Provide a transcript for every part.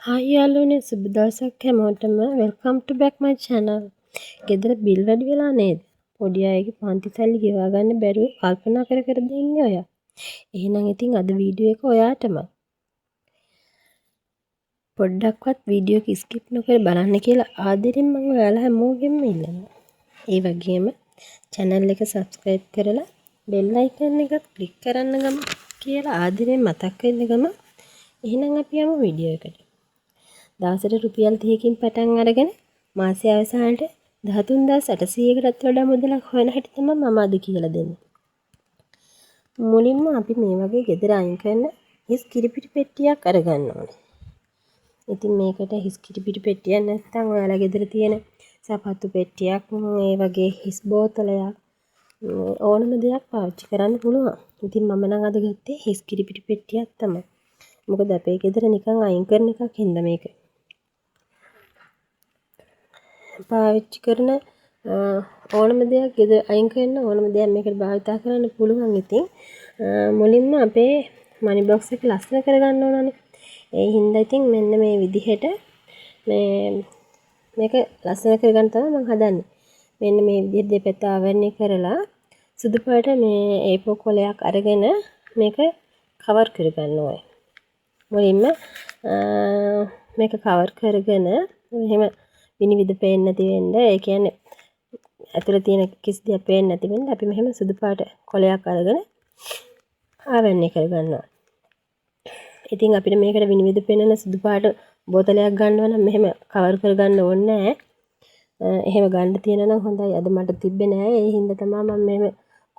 Hi යාළුවනේ සුබ දවසක් හැමෝටම වෙල්කම් ටු බෑක් මයි channel. ගෙදර බිල් වැඩි වෙලා නේද? පොඩි අයගේ පන්ති සල්ලි ගෙවා ගන්න බැරුව කල්පනා කර කර ඉන්නේ ඔයා. එහෙනම් ඉතින් අද වීඩියෝ එක ඔයාටම. පොඩ්ඩක්වත් වීඩියෝ එක ස්කිප් නොකර බලන්න කියලා ආදරෙන් මම ඔයාලා හැමෝගෙම ඉල්ලනවා. ඒ වගේම channel එක subscribe කරලා bell icon එකත් click කරන්න ගම කියලා ආදරෙන් මතක් වෙන්න ගම. එහෙනම් අපි යමු වීඩියෝ එකට. දවසට රුපියල් 30කින් පටන් අරගෙන මාසය අවසානට 13800කටත් වඩා මුදලක් හොයන හැටි තමයි මම අද කියලා දෙන්නේ. මුලින්ම අපි මේ වගේ ගෙදර අයින් කරන හිස් කිරිපිටි පෙට්ටියක් අරගන්න ඕනේ. ඉතින් මේකට හිස් කිරිපිටි පෙට්ටියක් නැත්නම් ඔයාලා ගෙදර තියෙන සපත්තු පෙට්ටියක් ඒ වගේ හිස් බෝතලයක් ඕනම දෙයක් පාවිච්චි කරන්න පුළුවන්. ඉතින් මම නම් අද ගත්තේ හිස් කිරිපිටි පෙට්ටියක් තමයි. මොකද අපේ ගෙදර නිකන් අයින් කරන එකක් හින්දා මේක. පාවිච්චි කරන ඕනම දෙයක් ගෙදර අයින් කරන ඕනම දෙයක් මේකට භාවිතා කරන්න පුළුවන්. ඉතින් මුලින්ම අපේ මනි බොක්ස් එක ලස්සන කරගන්න ඕනනේ. ඒ හින්දා ඉතින් මෙන්න මේ විදිහට මේක ලස්සන කරගන්න තමයි මම හදන්නේ. මෙන්න මේ විදිහට දෙපැත්ත ආවරණය කරලා සුදු පාට මේ A4 කොලයක් අරගෙන මේක කවර් කරගන්න ඕනේ. මුලින්ම මේක කවර් කරගෙන එහෙම විනිවිද පේන්නේ නැති වෙන්න, ඒ කියන්නේ ඇතුලේ තියෙන කිසි දෙයක් පේන්නේ නැති වෙන්න අපි මෙහෙම සුදු පාට කොලයක් අරගෙන ආවරණය කරගන්නවා. ඉතින් අපිට මේකට විනිවිද පෙනෙන සුදු පාට බෝතලයක් ගන්නවා නම් මෙහෙම කවර් කරගන්න ඕනේ නැහැ. එහෙම ගන්න තියෙන නම් හොඳයි. අද මට තිබ්බේ නැහැ. ඒ හින්දා තමයි මම මෙහෙම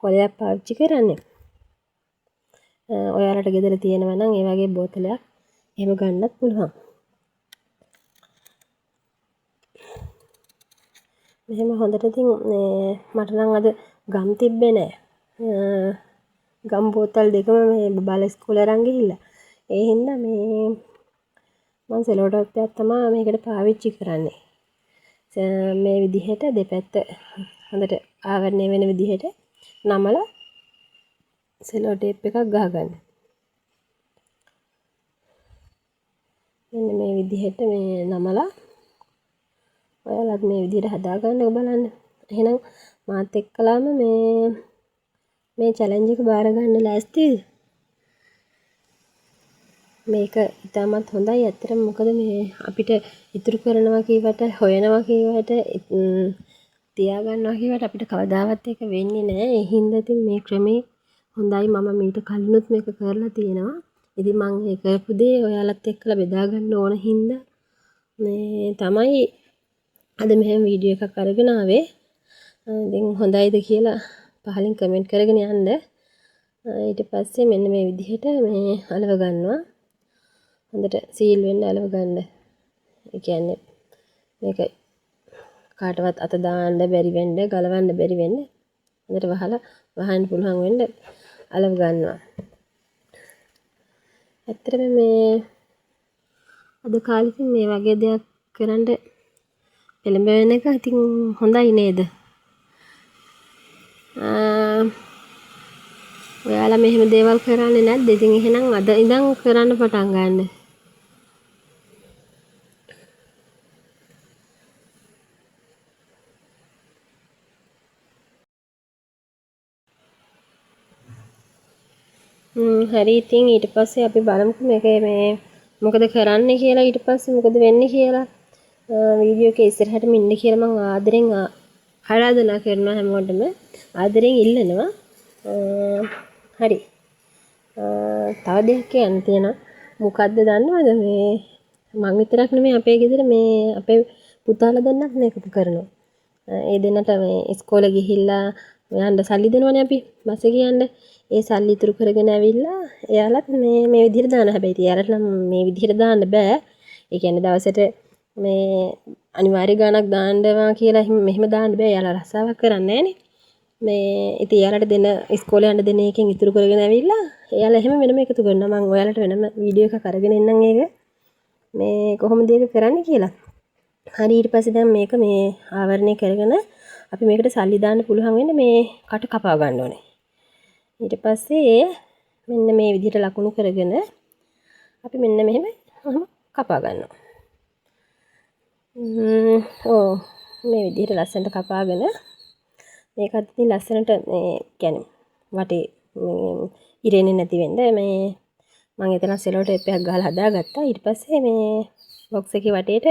කොලයක් පාවිච්චි කරන්නේ. ඔයාලට ගෙදර තියෙනවා නම් ඒ වගේ බෝතලයක් එහෙම ගන්නත් පුළුවන්. මෙහෙම හොඳට ඉතින් මට නම් අද ගම් තිබ්බේ නෑ. ගම් බෝතල් දෙකම මේ බබාලා ඉස්කෝලේ අරන් ගිහිල්ලා. ඒ හින්දා මම සෙලෝ ටේප් එකක් තමයි මේකට පාවිච්චි කරන්නේ. මේ විදිහට දෙපැත්ත හොඳට ආවරණය වෙන විදිහට නමලා සෙලෝ ටේප් එකක් ගහගන්න. මෙන්න මේ විදිහට මේ නමලා ඔයාලත් මේ විදිහට හදාගන්න බලන්න. එහෙනම් මාත් එක්කලාම මේ චැලෙන්ජ් එක බාර ගන්න ලෑස්තිද? මේක ඉතාමත් හොඳයි ඇත්තටම. මොකද මේ අපිට ඉතුරු කරනවා කියවට හොයනවා කියවට තියා ගන්නවා කියවට අපිට කවදාවත් ඒක වෙන්නේ නැහැ. ඒ හින්දා ඉතින් මේ ක්‍රමේ හොඳයි. මම මීට කලිනුත් මේක කරලා තියෙනවා. ඉතින් මම ඒ කරපු දේ ඔයාලත් එක්කලා බෙදා ගන්න ඕන හින්දා මේ තමයි අද මෙහෙම වීඩියෝ එකක් අරගෙන ආවේ. ඉතින් හොඳයිද කියලා පහලින් කමෙන්ට් කරගෙන යන්න. ඊට පස්සේ මෙන්න මේ විදිහට මේ අලව ගන්නවා. හොඳට සීල් වෙන්න අලව ගන්න. ඒ කියන්නේ මේක කාටවත් අත දාන්න බැරි වෙන්න, ගලවන්න බැරි වෙන්න හොඳට වහන්න පුළුවන් වෙන්න අලව ගන්නවා. ඇත්තටම මේ අද කාලෙකින් මේ වගේ දෙයක් කරන්න එළඹෙන එක ඉතින් හොඳයි නේද? ඔයාලා මෙහෙම දේවල් කරන්නේ නැද්ද? ඉතින් එහෙනම් අද ඉඳන් කරන්න පටන් ගන්න. හරි ඉතින් ඊට පස්සේ අපි බලමුකෝ මේකේ මේ මොකද කරන්නේ කියලා. ඊට පස්සේ මොකද වෙන්නේ කියලා වීඩියෝ එකේ ඉස්සරහටම ඉන්න කියලා මම ආදරෙන් ආරාධනා කරනවා හැමෝටම. ආදරෙන් ඉල්ලනවා. හරි. තව දෙයක් කියන්න තියෙනවා. මොකද්ද දන්නවද මේ මං විතරක් නෙමෙයි අපේ ගෙදර මේ අපේ පුතාලා දෙන්නත් මේක කරනවා. ඒ දෙන්නට මේ ඉස්කෝලේ ගිහිල්ලා යන්න සල්ලි දෙනවනේ අපි බස් එකේ යන්න. ඒ සල්ලි ඉතුරු කරගෙන ඇවිල්ලා එයාලත් මේ විදිහට දානවා. හැබැයි එයාලට නම් මේ විදිහට දාන්න බෑ. ඒ කියන්නේ දවසට මේ අනිවාර්ය ගාණක් දාන්නවා කියලා මෙහෙම දාන්න බෑ. එයාලා රස්සාවක් කරන්නේ නැහනේ. මේ ඉතින් එයාලට දෙන ඉස්කෝලේ යන්න දෙන එකෙන් ඉතුරු කරගෙන ඇවිල්ලා එයාලා එහෙම වෙනම එකතු කරනවා. මම ඔයාලට වෙනම වීඩියෝ එකක් අරගෙන එන්නම් ඒක මේ කොහොමද ඒක කරන්නේ කියලා. හරි ඊට පස්සේ දැන් මේක මේ ආවරණය කරගෙන අපි මේකට සල්ලි දාන්න පුළුවන් වෙන්නේ මේ කට කපා ගන්න ඕනේ. ඊට පස්සේ මෙන්න මේ විදිහට ලකුණු කරගෙන අපි මෙන්න මෙහෙම කපා ගන්නවා. මේ විදිහට ලස්සනට කපාගෙන මේකත් ඉතින් ලස්සනට මේ කියන්නේ වටේ ඉරෙන්නේ නැති වෙන්න මේ මම එතන සෙලෝ ටේප් එකක් ගහලා හදාගත්තා. ඊට පස්සේ මේ බොක්ස් එකේ වටේට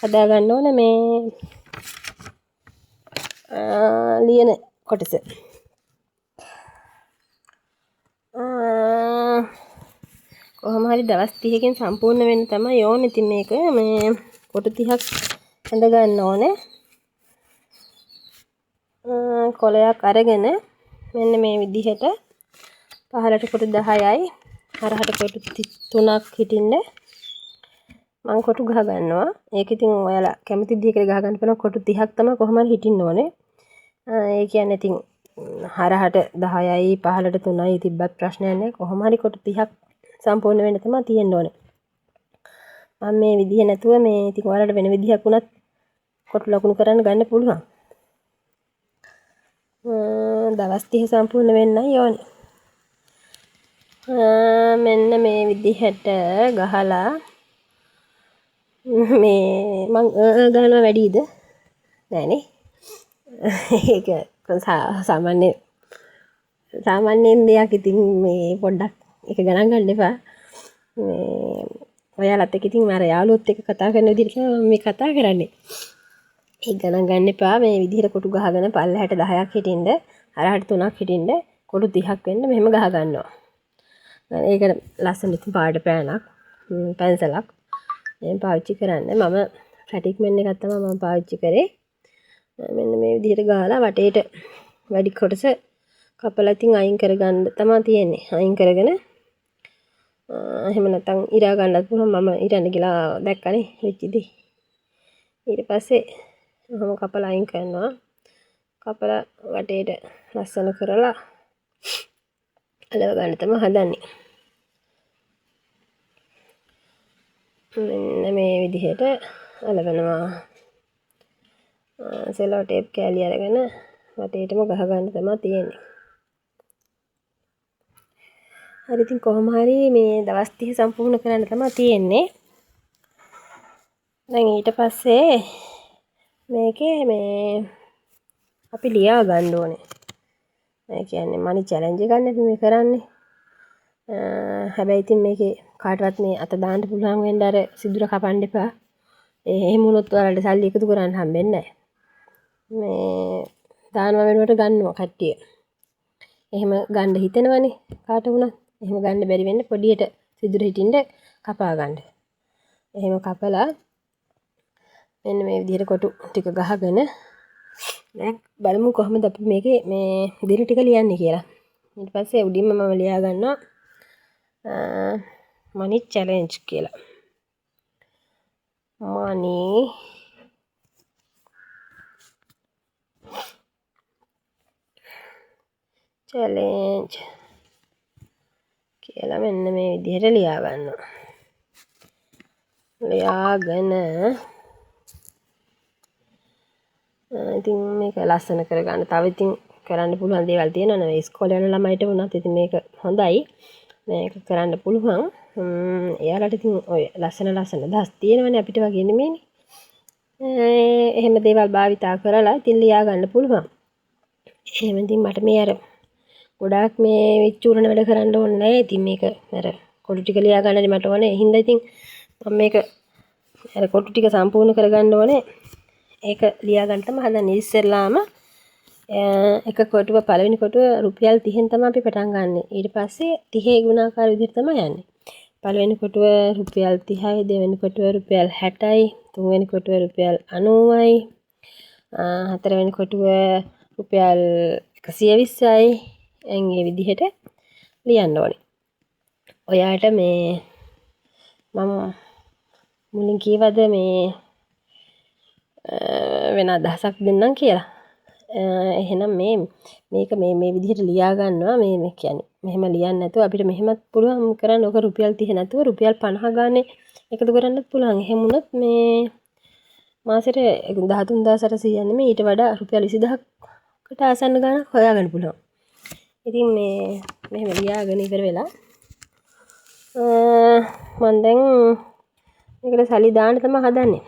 හදා ගන්න ඕන මේ ලියන කොටස. කොහොම හරි දවස් 30කින් සම්පූර්ණ වෙන්න තමයි ඕනේ. ඉතින් මේක මේ කොටු 30ක් හඳ ගන්න ඕනේ. කොලයක් අරගෙන මෙන්න මේ විදිහට පහළට කොටු 10යි හරහට කොටු 3ක් හිටින්න මම කොටු ගහ ගන්නවා. ඒක ඉතින් ඔයාලා කැමති විදිහකට ගහ ගන්න පුළුවන්. කොටු 30ක් තමයි කොහොම හරි හිටින්න ඕනේ. ඒ කියන්නේ ඉතින් හරහට 10යි පහළට 3යි තිබ්බත් ප්‍රශ්නයක් නැහැ. කොහොම හරි කොටු 30ක් සම්පූර්ණ වෙන්න තමයි තියෙන්න ඕනේ. මම මේ විදිහ නැතුව මේ ඉතින් ඔයාලට වෙන විදිහක් වුණත් කොටු ලකුණු කරන්න ගන්න පුළුවන්. දවස් 30 සම්පූර්ණ වෙන්නයි ඕනේ. මෙන්න මේ විදිහට ගහලා මේ මං ගහනවා වැඩිද? නෑනේ. ඒක සාමාන්‍යයෙන් දෙයක්. ඉතින් මේ පොඩ්ඩක් ඒක ගණන් ගන්න එපා. මේ ඔයාලත් එක්ක ඉතින් මම යාළුවොත් එක්ක කතා කරන විදිහට මම මේ කතා කරන්නේ. ඒක ගණන් ගන්න එපා. මේ විදිහට කොටු ගහගෙන පල්ලෙහාට 10ක් හිටින්න, හරහට 3ක් හිටින්න, කොටු 30ක් වෙන්න මෙහෙම ගහ ගන්නවා. ඒක ලස්සන ඉතින් පාට පෑනක්, පැන්සලක් මම පාවිච්චි කරන්නේ. මම ෆැටික් මෙන් එකක් තමයි මම පාවිච්චි කරේ. මෙන්න මේ විදිහට ගහලා වටේට වැඩි කොටස කපලා ඉතින් අයින් කරගන්න තමයි තියෙන්නේ. අයින් කරගෙන එහෙම නැත්නම් ඉරා ගන්නත් පුළුවන්. මම ඉරන්න ගිලා දැක්කනේ වෙච්චිදී. ඊට පස්සේ මම කපලා අයින් කරනවා. කපලා වටේට ලස්සන කරලා අලව ගන්න තමයි හදන්නේ. මෙන්න මේ විදිහට අලවනවා. සෙලෝ ටේප් කෑලි අරගෙන වටේටම ගහ ගන්න තමයි තියෙන්නේ. හරි ඉතින් කොහොම හරි මේ දවස් 30 සම්පූර්ණ කරන්න තමයි තියෙන්නේ. දැන් ඊට පස්සේ මේකේ මේ අපි ලියා ගන්න ඕනේ. ඒ කියන්නේ මනි චැලෙන්ජ් එකක් නේ මේ කරන්නේ. හැබැයි ඉතින් මේකේ කාටවත් මේ අත දාන්න පුළුවන් වෙන්න අර සිදුර කපන්න එපා. එහෙම වුණොත් ඔයාලට සල්ලි එකතු කරන්න හම්බෙන්නේ නැහැ. මේ දානවා වෙනුවට ගන්නවා කට්ටිය. එහෙම ගන්න හිතෙනවනේ කාට වුණත්. එහෙම ගන්න බැරි වෙන්න පොඩියට සිදුර හිටින්න කපා ගන්න. එහෙම කපලා මෙන්න මේ විදිහට කොටු ටික ගහගෙන දැන් බලමු කොහොමද අපි මේකේ මේ දින ටික ලියන්නේ කියලා. ඊට පස්සේ උඩින්ම මම ලියා ගන්නවා money challenge කියලා. money challenge කියලා මෙන්න මේ විදිහට ලියා ගන්නවා. ලියාගෙන ඉතින් මේක ලස්සන කරගන්න. තව ඉතින් කරන්න පුළුවන් දේවල් තියෙනවා නේ. ඉස්කෝලේ යන ළමයිට වුණත් ඉතින් මේක හොඳයි. මේක කරන්න පුළුවන්. එයාලට ඉතින් ඔය ලස්සන දහස් තියෙනවනේ අපිට වගේ නෙමෙයිනේ. එහෙම දේවල් භාවිතා කරලා ඉතින් ලියා ගන්න පුළුවන්. එහෙම ඉතින් මට මේ අර ගොඩාක් මේ විචූරණ වැඩ කරන්න ඕනේ නැහැ. ඉතින් මේක අර කොටු ටික ලියා ගන්නනේ මට ඕනේ. ඒ හින්දා ඉතින් මම මේක අර කොටු ටික සම්පූර්ණ කරගන්න ඕනේ. ඒක ලියා ගන්න තමයි හදන්නේ. ඉස්සෙල්ලාම එක කොටුව පළවෙනි කොටුව රුපියල් 30න් තමයි අපි පටන් ගන්නෙ. ඊට පස්සේ 30 ගුණාකාර විදිහට තමයි යන්නේ. පළවෙනි කොටුව රුපියල් 30යි, දෙවෙනි කොටුව රුපියල් 60යි, තුන්වෙනි කොටුව රුපියල් 90යි, හතරවෙනි කොටුව රුපියල් 120යි. මේ විදිහට ලියන්න ඕනේ. ඔයාට මේ මම මුලින් කීවද මේ වෙන අදහසක් දෙන්නම් කියලා. එහෙනම් මේක මේ විදිහට ලියා ගන්නවා. මේ කියන්නේ මෙහෙම ලියන්න නැතුව අපිට මෙහෙමත් පුළුවන් කරන්න. ඔක රුපියල් 30 නැතුව රුපියල් 50 ගානේ එකතු කරන්නත් පුළුවන්. එහෙම වුණොත් මේ මාසෙට 13800 නෙමෙයි ඊට වඩා රුපියල් 20000කට ආසන්න ගාණක් හොයාගන්න පුළුවන්. ඉතින් මේ මෙහෙම ලියාගෙන ඉවර වෙලා මම දැන් මේකට සල්ලි දාන්න තමයි හදන්නේ.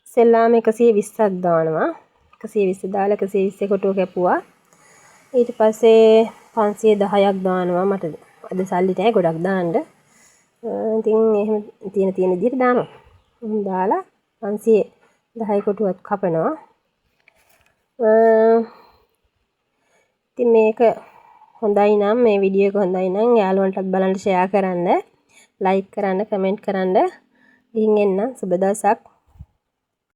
ඉස්සෙල්ලාම 120ක් දානවා. 120 දාලා 120 කොටුව කැපුවා. ඊට පස්සේ 510ක් දානවා. මට අද සල්ලි නැහැ ගොඩක් දාන්න. ඉතින් එහෙම තියෙන විදිහට දානවා. දාලා 510 කොටුවක් කපනවා. ඉතින් මේක හොඳයි නම් මේ වීඩියෝ එක හොඳයි නම් යාළුවන්ටත් බලන්න ෂෙයා කරන්න, ලයික් කරන්න, කමෙන්ට් කරන්න. ගිහින් එන්න සුබ දවසක්.